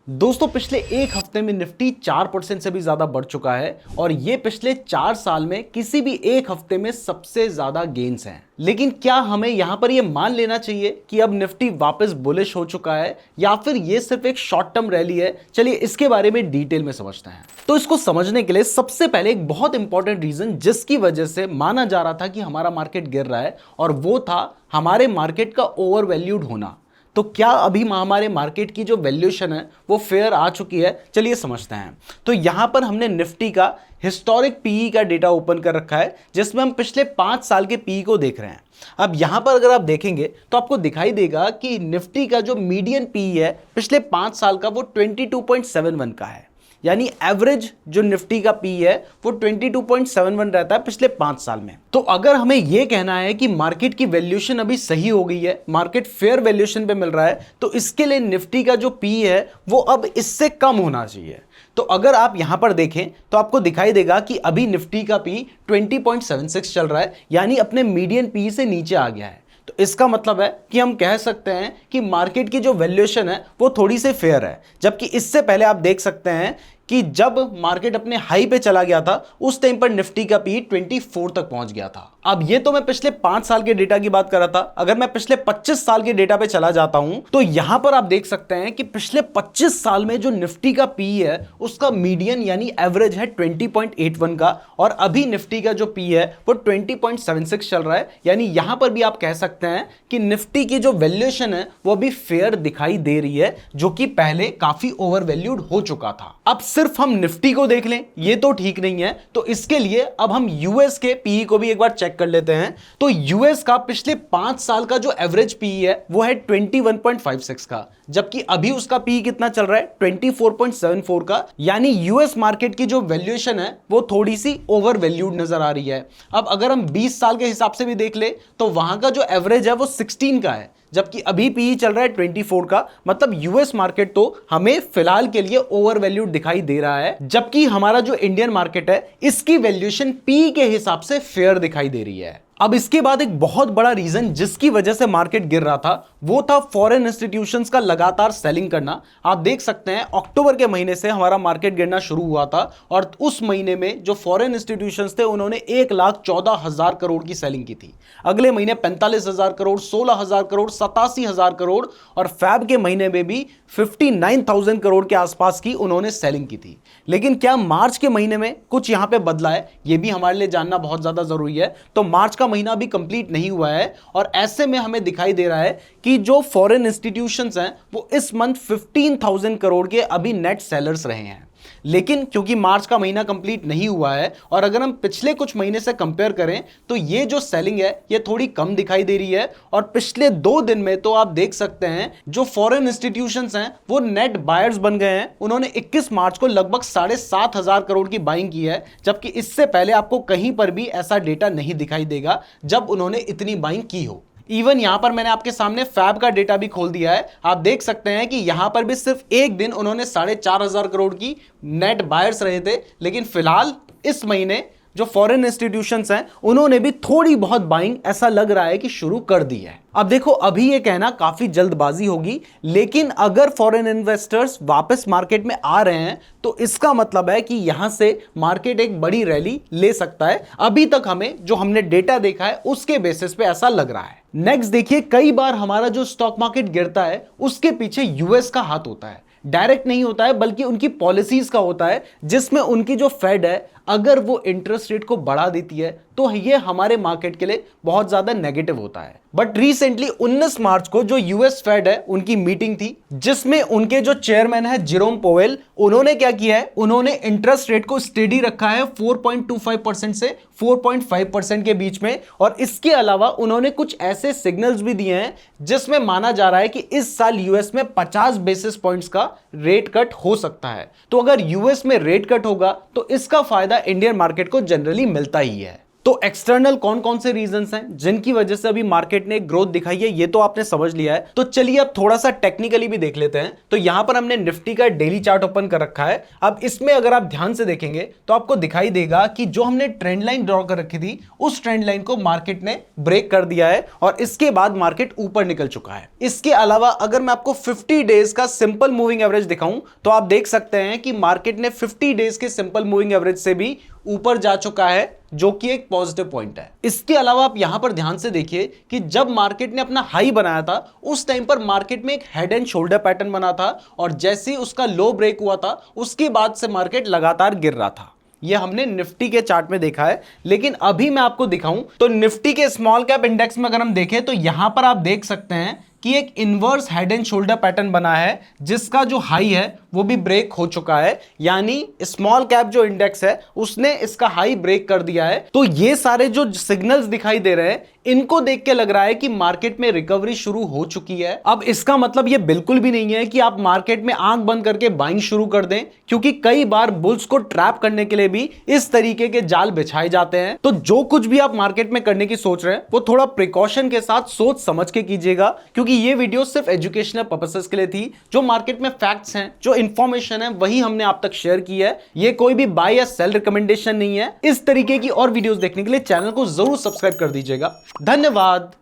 दोस्तों पिछले एक हफ्ते में निफ्टी 4% से भी ज्यादा बढ़ चुका है और ये पिछले 4 साल में किसी भी एक हफ्ते में सबसे ज्यादा गेन्स हैं। लेकिन क्या हमें यहां पर ये मान लेना चाहिए कि अब निफ्टी वापस बुलिश हो चुका है या फिर ये सिर्फ एक शॉर्ट टर्म रैली है? चलिए इसके बारे में डिटेल में समझते हैं। तो इसको समझने के लिए सबसे पहले एक बहुत इंपॉर्टेंट रीजन जिसकी वजह से माना जा रहा था कि हमारा मार्केट गिर रहा है, और वो था हमारे मार्केट का ओवर वैल्यूड होना। तो क्या अभी हमारे मार्केट की जो वैल्यूएशन है वो फेयर आ चुकी है? चलिए समझते हैं। तो यहां पर हमने निफ्टी का हिस्टोरिक पीई का डेटा ओपन कर रखा है जिसमें हम पिछले 5 साल के पीई को देख रहे हैं। अब यहां पर अगर आप देखेंगे तो आपको दिखाई देगा कि निफ्टी का जो मीडियन पीई है पिछले 5 साल का वो 22.71 का है, यानी एवरेज जो निफ्टी का पी है वो 22.71 रहता है पिछले 5 साल में। तो अगर हमें यह कहना है कि मार्केट की वैल्यूएशन अभी सही हो गई है, मार्केट फेयर वैल्यूएशन पे मिल रहा है, तो इसके लिए निफ्टी का जो पी है वो अब इससे कम होना चाहिए। तो अगर आप यहां पर देखें तो आपको दिखाई देगा कि अभी निफ्टी का पी 20.76 चल रहा है, यानी अपने मीडियन पी से नीचे आ गया है। तो इसका मतलब है कि हम कह सकते हैं कि मार्केट की जो वैल्यूएशन है वो थोड़ी सी फेयर है। जबकि इससे पहले आप देख सकते हैं कि जब मार्केट अपने हाई पे चला गया था उस टाइम पर निफ्टी का पी 24 तक पहुंच गया था। अब ये तो मैं पिछले 5 साल के डेटा की बात कर रहा था। अगर मैं पिछले 25 साल के डेटा पे चला जाता हूं तो यहां पर आप देख सकते हैं कि पिछले 25 साल में जो निफ्टी का पी है उसका मीडियन यानी एवरेज है 20.81 का, और अभी निफ्टी का जो पी है वो 20.76 चल रहा है। यानी यहां पर भी आप कह सकते हैं कि निफ्टी की जो वैल्यूएशन है वो अभी फेयर दिखाई दे रही है, जो कि पहले काफी ओवर वैल्यूड हो चुका था। अब सिर्फ हम निफ्टी को देख लें ये तो ठीक नहीं है, तो इसके लिए अब हम यूएस के पीई को भी एक बार चेक कर लेते हैं। तो यूएस का पिछले 5 साल का जो एवरेज पीई है वो है 21.56 का, जबकि अभी उसका पीई कितना चल रहा है 24.74 का। यानी यूएस मार्केट की जो वैल्यूएशन है वो थोड़ी सी ओवर वैल्यूड नजर आ रही है। अब अगर हम 20 साल के हिसाब से भी देख ले तो वहां का जो एवरेज है वो 16 का है, जबकि अभी पीई चल रहा है 24 का। मतलब यूएस मार्केट तो हमें फिलहाल के लिए ओवर वैल्यूड दिखाई दे रहा है, जबकि हमारा जो इंडियन मार्केट है इसकी वैल्यूएशन पीई के हिसाब से फेयर दिखाई दे रही है। अब इसके बाद एक बहुत बड़ा रीजन जिसकी वजह से मार्केट गिर रहा था वो था फॉरेन इंस्टीट्यूशंस का लगातार सेलिंग करना। आप देख सकते हैं अक्टूबर के महीने से हमारा मार्केट गिरना शुरू हुआ था, और उस महीने में जो फॉरेन इंस्टीट्यूशंस थे उन्होंने 1,14,000 करोड़ की सेलिंग की थी। अगले महीने 45,000 करोड़, 16,000 करोड़, 87,000 करोड़, और फैब के महीने में भी 59,000 करोड़ के आसपास की उन्होंने सेलिंग की थी। लेकिन क्या मार्च के महीने में कुछ यहां पे बदला है? यह भी हमारे लिए जानना बहुत ज्यादा जरूरी है। तो मार्च का महीना भी कंप्लीट नहीं हुआ है, और ऐसे में हमें दिखाई दे रहा है कि जो फॉरेन इंस्टीट्यूशंस हैं वो इस मंथ 15,000 करोड़ के अभी नेट सेलर्स रहे हैं। लेकिन क्योंकि मार्च का महीना कंप्लीट नहीं हुआ है, और अगर हम पिछले कुछ महीने से कंपेयर करें तो ये जो सेलिंग है ये थोड़ी कम दिखाई दे रही है। और पिछले 2 दिन में तो आप देख सकते हैं जो फॉरेन इंस्टीट्यूशंस हैं वो नेट बायर्स बन गए हैं। उन्होंने 21 मार्च को लगभग 7,500 करोड़ की बाइंग की है, जबकि इससे पहले आपको कहीं पर भी ऐसा डेटा नहीं दिखाई देगा जब उन्होंने इतनी बाइंग की हो। इवन यहां पर मैंने आपके सामने फैब का डेटा भी खोल दिया है। आप देख सकते हैं कि यहां पर भी सिर्फ एक दिन उन्होंने 4,500 करोड़ की नेट बायर्स रहे थे, लेकिन फिलहाल इस महीने जो फॉरेन इंस्टीट्यूशंस हैं उन्होंने भी थोड़ी बहुत बाइंग ऐसा लग रहा है कि शुरू कर दी है। अब देखो अभी ये कहना काफी जल्दबाजी होगी, लेकिन अगर फॉरेन इन्वेस्टर्स वापस मार्केट में आ रहे हैं तो इसका मतलब है कि यहां से मार्केट एक बड़ी रैली ले सकता है। अभी तक हमें जो हमने डेटा देखा है उसके बेसिस पे ऐसा लग रहा है। नेक्स्ट देखिए, कई बार हमारा जो स्टॉक मार्केट गिरता है उसके पीछे यूएस का हाथ होता है। डायरेक्ट नहीं होता है बल्कि उनकी पॉलिसीज का होता है, जिसमें उनकी जो फेड है अगर वो इंटरेस्ट रेट को बढ़ा देती है तो ये हमारे मार्केट के लिए बहुत ज्यादा नेगेटिव होता है। बट रिसेंटली 19 मार्च को जो यूएस फेड है उनकी मीटिंग थी, जिसमें उनके जो चेयरमैन है जेरोम पोवेल, उन्होंने क्या किया है, उन्होंने इंटरेस्ट रेट को स्टेडी रखा है 4.25% से 4.5% के बीच में। और इसके अलावा उन्होंने कुछ ऐसे सिग्नल्स भी दिए हैं जिसमें माना जा रहा है कि इस साल यूएस में 50 बेसिस पॉइंट्स का रेट कट हो सकता है। तो अगर यूएस में रेट कट होगा तो इसका फायदा इंडियन मार्केट को जनरली मिलता ही है। तो एक्सटर्नल कौन कौन से रीजंस हैं जिनकी वजह से अभी मार्केट ने ग्रोथ दिखाई है, ये तो आपने समझ लिया है। तो चलिए अब थोड़ा सा टेक्निकली भी देख लेते हैं। तो यहां पर हमने निफ्टी का डेली चार्ट ओपन कर रखा है। अब इसमें अगर आप ध्यान से देखेंगे तो आपको दिखाई देगा कि जो हमने ट्रेंड लाइन ड्रॉ कर रखी थी उस ट्रेंड लाइन को मार्केट ने ब्रेक कर दिया है और इसके बाद मार्केट ऊपर निकल चुका है। इसके अलावा अगर मैं आपको 50 डेज का सिंपल मूविंग एवरेज दिखाऊं तो आप देख सकते हैं कि मार्केट ने 50 डेज के सिंपल मूविंग एवरेज से भी ऊपर जा चुका है, जो कि एक पॉजिटिव पॉइंट है। इसके अलावा आप यहां पर ध्यान से देखिए कि जब मार्केट ने अपना हाई बनाया था उस टाइम पर मार्केट में एक हेड एंड शोल्डर पैटर्न बना था और जैसे ही उसका लो ब्रेक हुआ था उसके बाद से मार्केट लगातार गिर रहा था। यह हमने निफ्टी के चार्ट में देखा है। लेकिन अभी मैं आपको दिखाऊं तो निफ्टी के स्मॉल कैप इंडेक्स में अगर हम देखें तो यहां पर आप देख सकते हैं कि एक inverse head and shoulder pattern बना है जिसका जो हाई है वो भी ब्रेक हो चुका है, यानी स्मॉल कैप जो इंडेक्स है उसने इसका हाई ब्रेक कर दिया है। तो ये सारे जो सिग्नल्स दिखाई दे रहे हैं इनको देख के लग रहा है कि मार्केट में रिकवरी शुरू हो चुकी है। अब इसका मतलब ये बिल्कुल भी नहीं है कि आप मार्केट में आंख बंद करके बाइंग शुरू कर दें, क्योंकि कई बार बुल्स को ट्रैप करने के लिए भी इस तरीके के जाल बिछाए जाते हैं। तो जो कुछ भी आप मार्केट में करने की सोच रहे हैं वो थोड़ा प्रिकॉशन के साथ सोच समझ के कीजिएगा, क्योंकि ये वीडियो सिर्फ एजुकेशनल पर्पसेस के लिए थी। जो मार्केट में फैक्ट्स हैं, जो इंफॉर्मेशन है, वही हमने आप तक शेयर की है। ये कोई भी बाय या सेल रिकमेंडेशन नहीं है। इस तरीके की और वीडियोस देखने के लिए चैनल को जरूर सब्सक्राइब कर दीजिएगा। धन्यवाद।